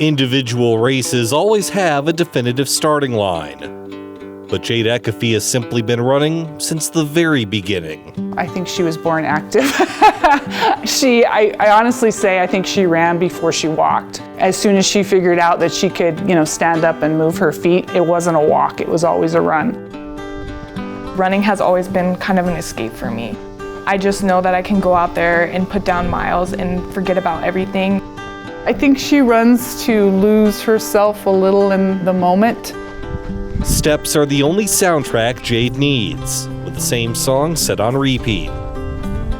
Individual races always have a definitive starting line. But Jade Ecoffey has simply been running since the very beginning. I think she was born active. I honestly say I think she ran before she walked. As soon as she figured out that she could, stand up and move her feet, it wasn't a walk, it was always a run. Running has always been kind of an escape for me. I just know that I can go out there and put down miles and forget about everything. I think she runs to lose herself a little in the moment. Steps are the only soundtrack Jade needs, with the same song set on repeat.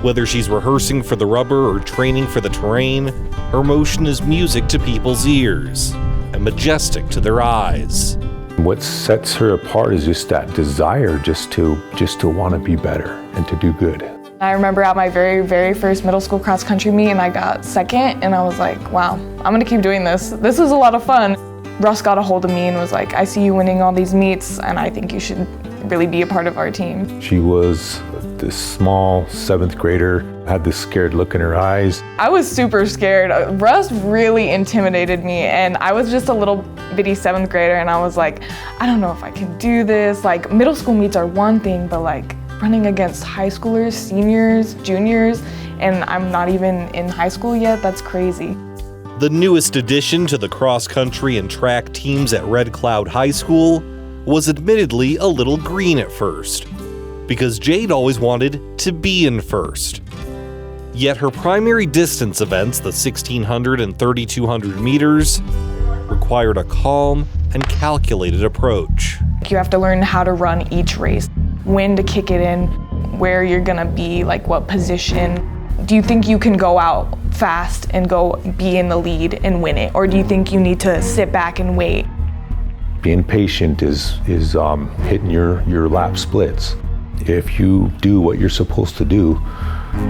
Whether she's rehearsing for the rubber or training for the terrain, her motion is music to people's ears and majestic to their eyes. What sets her apart is just that desire just to want to be better and to do good. I remember at my very, very first middle school cross country meet and I got second and I was like, wow, I'm gonna keep doing this. This is a lot of fun. Russ got a hold of me and was like, I see you winning all these meets and I think you should really be a part of our team. She was this small 7th grader, had this scared look in her eyes. I was super scared. Russ really intimidated me and I was just a little bitty 7th grader and I was like, I don't know if I can do this. Like middle school meets are one thing, but like running against high schoolers, seniors, juniors, and I'm not even in high school yet, that's crazy. The newest addition to the cross-country and track teams at Red Cloud High School was admittedly a little green at first, because Jade always wanted to be in first. Yet her primary distance events, the 1,600 and 3,200 meters, required a calm and calculated approach. You have to learn how to run each race, when to kick it in, where you're gonna be, like what position. Do you think you can go out fast and go be in the lead and win it? Or do you think you need to sit back and wait? Being patient is hitting your lap splits. If you do what you're supposed to do,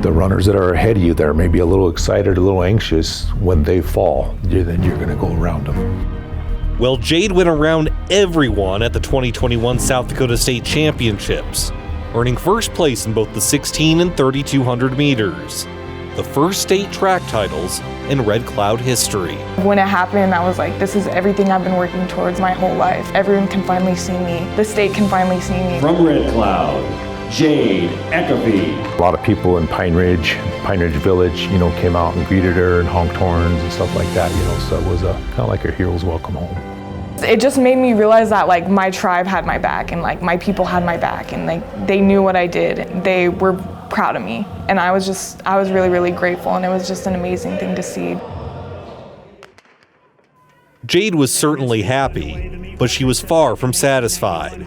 the runners that are ahead of you that are maybe a little excited, a little anxious, when they fall, then you're gonna go around them. Well, Jade went around everyone at the 2021 South Dakota State Championships, earning first place in both the 16 and 3,200 meters, the first state track titles in Red Cloud history. When it happened, I was like, this is everything I've been working towards my whole life. Everyone can finally see me. The state can finally see me. From Red Cloud, Jade Ecoffey. A lot of people in Pine Ridge Village, came out and greeted her and honked horns and stuff like that, so it was kind of like her hero's welcome home. It just made me realize that like my tribe had my back and like my people had my back and like they knew what I did. They were proud of me and I was really, really grateful and it was just an amazing thing to see. Jade was certainly happy, but she was far from satisfied.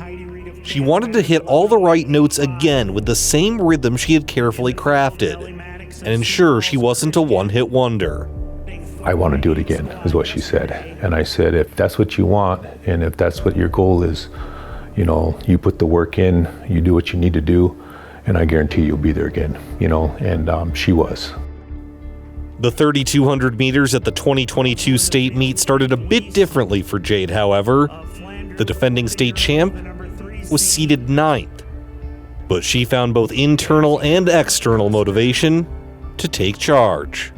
She wanted to hit all the right notes again with the same rhythm she had carefully crafted and ensure she wasn't a one-hit wonder. I want to do it again, is what she said. And I said, if that's what you want, and if that's what your goal is, you put the work in, you do what you need to do, and I guarantee you'll be there again, and she was. The 3,200 meters at the 2022 state meet started a bit differently for Jade, however. The defending state champ was seeded 9th, but she found both internal and external motivation to take charge.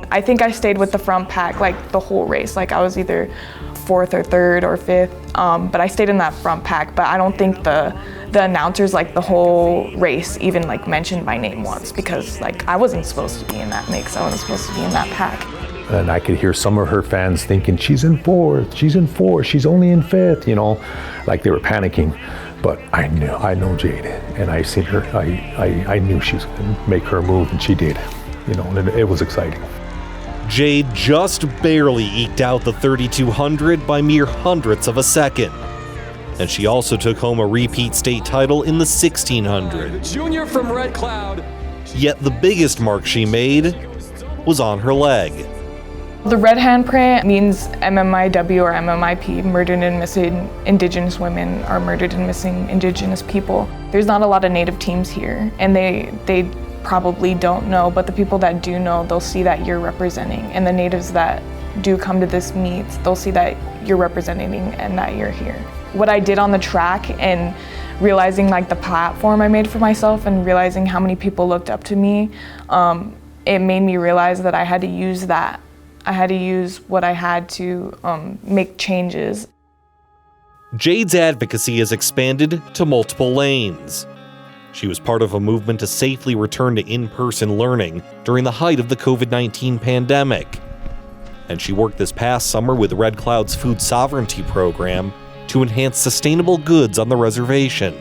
I think I stayed with the front pack like the whole race. Like I was either 4th or 3rd or 5th, but I stayed in that front pack. But I don't think the announcers like the whole race even like mentioned my name once because like I wasn't supposed to be in that mix. I wasn't supposed to be in that pack. And I could hear some of her fans thinking, she's in 4th, she's only in 5th, like they were panicking. But I know Jade, and I seen her, I knew she was gonna make her move, and she did, and it was exciting. Jade just barely eked out the 3,200 by mere hundredths of a second. And she also took home a repeat state title in the 1,600. The junior from Red Cloud. Yet the biggest mark she made was on her leg. The red handprint means MMIW or MMIP, murdered and missing Indigenous women, or murdered and missing Indigenous people. There's not a lot of Native teams here, and they probably don't know, but the people that do know, they'll see that you're representing, and the Natives that do come to this meet, they'll see that you're representing and that you're here. What I did on the track and realizing like the platform I made for myself and realizing how many people looked up to me, it made me realize that I had to use that I had to use what I had to make changes. Jade's advocacy has expanded to multiple lanes. She was part of a movement to safely return to in-person learning during the height of the COVID-19 pandemic. And she worked this past summer with Red Cloud's food sovereignty program to enhance sustainable goods on the reservation.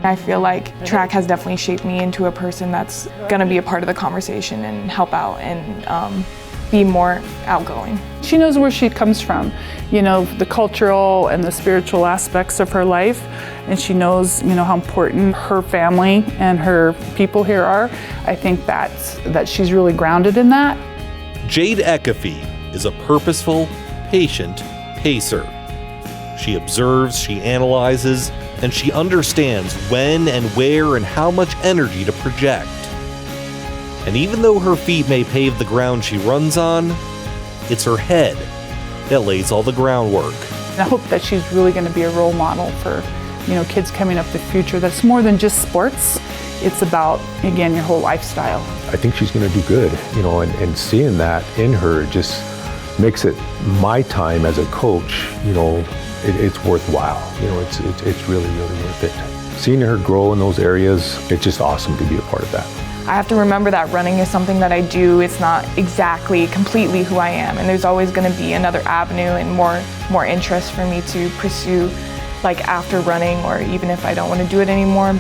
I feel like track has definitely shaped me into a person that's going to be a part of the conversation and help out and be more outgoing. She knows where she comes from, you know, the cultural and the spiritual aspects of her life, and she knows, you know, how important her family and her people here are. I think that she's really grounded in that. Jade Ecoffey is a purposeful, patient pacer. She observes, she analyzes, and she understands when and where and how much energy to project. And even though her feet may pave the ground she runs on, it's her head that lays all the groundwork. I hope that she's really going to be a role model for, you know, kids coming up the future. That's more than just sports. It's about, again, your whole lifestyle. I think she's going to do good, you know, and seeing that in her just makes it my time as a coach, you know, it's worthwhile. You know, it's really, really worth it. Seeing her grow in those areas, it's just awesome to be a part of that. I have to remember that running is something that I do. It's not exactly completely who I am, and there's always going to be another avenue and more interest for me to pursue, like after running, or even if I don't want to do it anymore.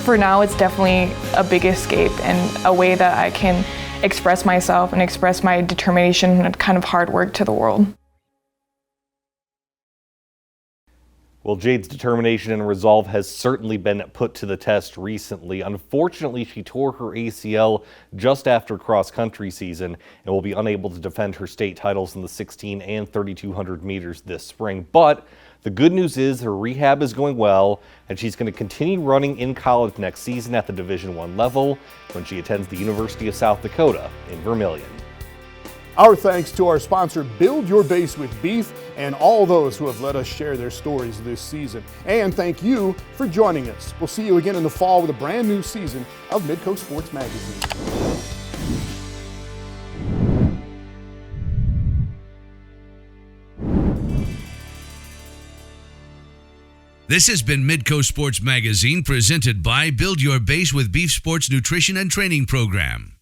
For now, it's definitely a big escape and a way that I can express myself and express my determination and kind of hard work to the world. Well, Jade's determination and resolve has certainly been put to the test recently. Unfortunately, she tore her ACL just after cross-country season and will be unable to defend her state titles in the 16 and 3,200 meters this spring. But the good news is her rehab is going well, and she's going to continue running in college next season at the Division I level when she attends the University of South Dakota in Vermilion. Our thanks to our sponsor, Build Your Base with Beef, and all those who have let us share their stories this season. And thank you for joining us. We'll see you again in the fall with a brand new season of Midco Sports Magazine. This has been Midco Sports Magazine, presented by Build Your Base with Beef Sports Nutrition and Training Program.